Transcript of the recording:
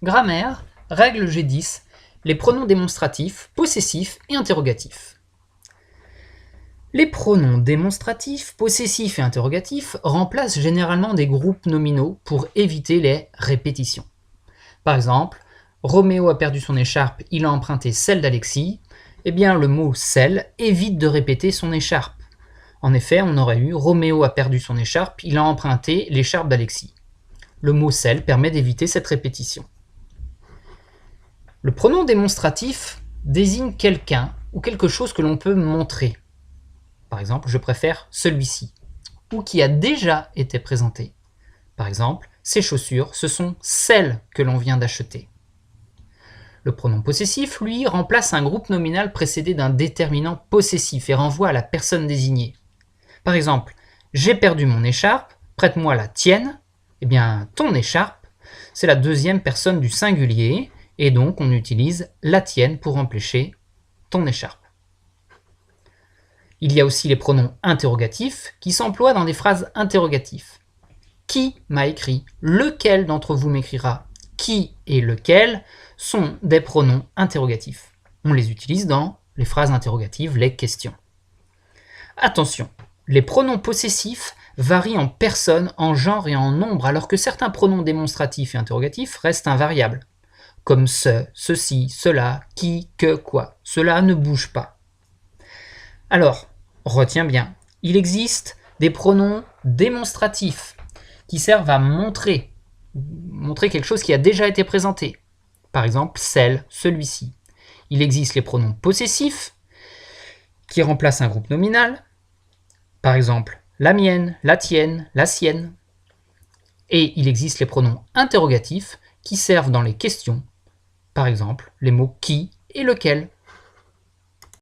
Grammaire, règle G10, les pronoms démonstratifs, possessifs et interrogatifs. Les pronoms démonstratifs, possessifs et interrogatifs remplacent généralement des groupes nominaux pour éviter les répétitions. Par exemple, Roméo a perdu son écharpe, il a emprunté celle d'Alexis. Eh bien, le mot celle évite de répéter son écharpe. En effet, on aurait eu Roméo a perdu son écharpe, il a emprunté l'écharpe d'Alexis. Le mot celle permet d'éviter cette répétition. Le pronom démonstratif désigne quelqu'un ou quelque chose que l'on peut montrer. Par exemple, je préfère celui-ci, ou qui a déjà été présenté. Par exemple, ces chaussures, ce sont celles que l'on vient d'acheter. Le pronom possessif, lui, remplace un groupe nominal précédé d'un déterminant possessif et renvoie à la personne désignée. Par exemple, j'ai perdu mon écharpe, prête-moi la tienne. Eh bien, ton écharpe, c'est la deuxième personne du singulier, et donc on utilise la tienne pour remplacer ton écharpe. Il y a aussi les pronoms interrogatifs qui s'emploient dans des phrases interrogatives. Qui m'a écrit? Lequel d'entre vous m'écrira? Qui et lequel sont des pronoms interrogatifs. On les utilise dans les phrases interrogatives, les questions. Attention, les pronoms possessifs varient en personne, en genre et en nombre, alors que certains pronoms démonstratifs et interrogatifs restent invariables, comme ce, ceci, cela, qui, que, quoi. Cela ne bouge pas. Alors, retiens bien, il existe des pronoms démonstratifs qui servent à montrer quelque chose qui a déjà été présenté. Par exemple, celle, celui-ci. Il existe les pronoms possessifs qui remplacent un groupe nominal. Par exemple, la mienne, la tienne, la sienne. Et il existe les pronoms interrogatifs qui servent dans les questions. Par exemple, les mots qui et lequel.